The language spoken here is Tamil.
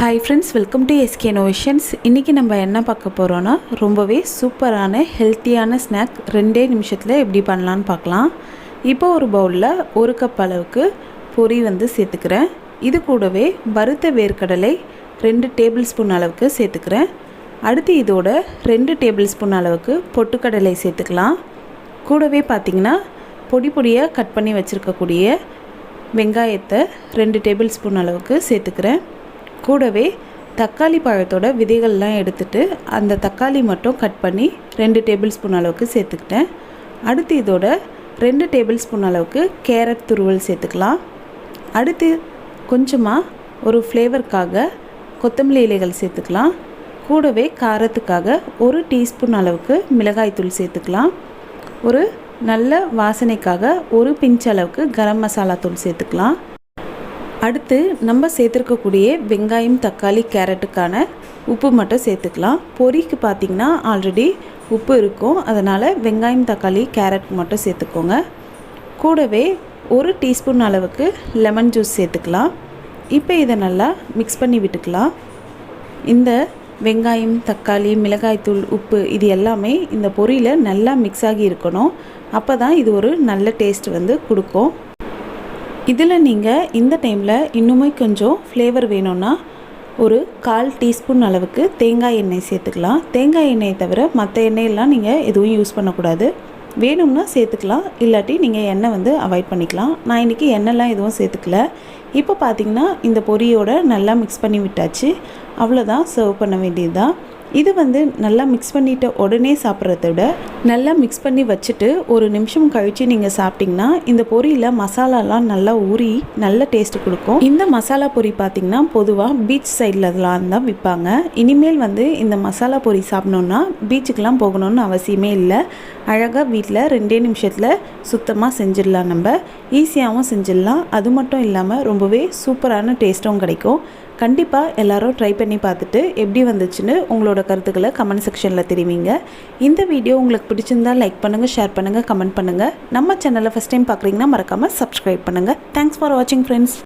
Hi friends, welcome to SK innovations. இன்றைக்கி நம்ம என்ன பார்க்க போகிறோன்னா ரொம்பவே சூப்பரான ஹெல்த்தியான ஸ்நாக் 2 நிமிஷத்தில் எப்படி பண்ணலான்னு பார்க்கலாம். இப்போ ஒரு பவுலில் 1 கப் அளவுக்கு பொரி சேர்த்துக்கிறேன். இது கூடவே வறுத்த வேர்க்கடலை 2 டேபிள் ஸ்பூன் அளவுக்கு சேர்த்துக்கிறேன். அடுத்து இதோட 2 டேபிள் ஸ்பூன் அளவுக்கு பொட்டுக்கடலை சேர்த்துக்கலாம். கூடவே பார்த்திங்கன்னா பொடி பொடியாக கட் பண்ணி வச்சுருக்கக்கூடிய வெங்காயத்தை 2 டேபிள் ஸ்பூன் அளவுக்கு சேர்த்துக்கிறேன். கூடவே தக்காளி பழத்தோட விதைகள்லாம் எடுத்துட்டு அந்த தக்காளி மட்டும் கட் பண்ணி 2 டேபிள் ஸ்பூன் அளவுக்கு சேர்த்துக்கிட்டேன். அடுத்து இதோட 2 டேபிள் ஸ்பூன் அளவுக்கு கேரட் துருவல் சேர்த்துக்கலாம். அடுத்து கொஞ்சமாக ஒரு ஃப்ளேவருக்காக கொத்தமல்லி இலைகள் சேர்த்துக்கலாம். கூடவே காரத்துக்காக 1 டீஸ்பூன் அளவுக்கு மிளகாய்த்தூள் சேர்த்துக்கலாம். ஒரு நல்ல வாசனைக்காக 1 பிஞ்ச் அளவுக்கு கரம் மசாலா தூள் சேர்த்துக்கலாம். அடுத்து நம்ம சேர்த்துருக்கக்கூடிய வெங்காயம், தக்காளி, கேரட்டுக்கான உப்பு மட்டும் சேர்த்துக்கலாம். பொரிக்கு பார்த்திங்கன்னா ஆல்ரெடி உப்பு இருக்கும், அதனால் வெங்காயம், தக்காளி, கேரட் மட்டும் சேர்த்துக்கோங்க. கூடவே 1 டீஸ்பூன் அளவுக்கு லெமன் ஜூஸ் சேர்த்துக்கலாம். இப்போ இதை நல்லா மிக்ஸ் பண்ணி விட்டுக்கலாம். இந்த வெங்காயம், தக்காளி, மிளகாய்த்தூள், உப்பு இது எல்லாமே இந்த பொரியில் நல்லா மிக்ஸ் ஆகி இருக்கணும். அப்போ தான் இது ஒரு நல்ல டேஸ்ட் கொடுக்கும். இதில் நீங்கள் இந்த டைமில் இன்னுமே கொஞ்சம் ஃப்ளேவர் வேணும்னா ஒரு 1/4 டீஸ்பூன் அளவுக்கு தேங்காய் எண்ணெய் சேர்த்துக்கலாம். தேங்காய் எண்ணெயை தவிர மற்ற எண்ணெயெல்லாம் நீங்கள் எதுவும் யூஸ் பண்ணக்கூடாது. வேணும்னா சேர்த்துக்கலாம், இல்லாட்டி நீங்கள் எண்ணெய் அவாய்ட் பண்ணிக்கலாம். நான் இன்றைக்கி எண்ணெய்லாம் எதுவும் சேர்த்துக்கல. இப்போ பார்த்திங்கன்னா இந்த பொரியோடு நல்லா மிக்ஸ் பண்ணி விட்டாச்சு. அவ்வளோதான், சர்வ் பண்ண வேண்டியது தான். இது நல்லா மிக்ஸ் பண்ணிவிட்டு உடனே சாப்பிட்றத விட நல்லா மிக்ஸ் பண்ணி வச்சுட்டு 1 நிமிஷம் கழித்து நீங்கள் சாப்பிட்டிங்கன்னா இந்த பொரியில் மசாலாலாம் நல்லா ஊறி நல்ல டேஸ்ட்டு கொடுக்கும். இந்த மசாலா பொரி பார்த்திங்கன்னா பொதுவாக பீச் சைட்லலாம் தான் விற்பாங்க. இனிமேல் இந்த மசாலா பொரி சாப்பிட்ணுன்னா பீச்சுக்கெலாம் போகணுன்னு அவசியமே இல்லை. அழகாக வீட்டில் 2 நிமிஷத்தில் சுத்தமாக செஞ்சிடலாம். நம்ம ஈஸியாகவும் செஞ்சிடலாம். அது மட்டும் இல்லாமல் ரொம்பவே சூப்பரான டேஸ்ட்டும் கிடைக்கும். கண்டிப்பாக எல்லோரும் ட்ரை பண்ணி பார்த்துட்டு எப்படி வந்துச்சுன்னு உங்களோட கருத்துக்களை கமெண்ட் செக்ஷனில் தெரிவிங்க. இந்த வீடியோ உங்களுக்கு பிடிச்சிருந்தால் லைக் பண்ணுங்கள், ஷேர் பண்ணுங்கள், கமெண்ட் பண்ணுங்கள். நம்ம சேனலை ஃபஸ்ட் டைம் பார்க்குறீங்கன்னா மறக்காமல் சப்ஸ்கிரைப் பண்ணுங்கள். தேங்க்ஸ் ஃபார் வாட்சிங் ஃப்ரெண்ட்ஸ்.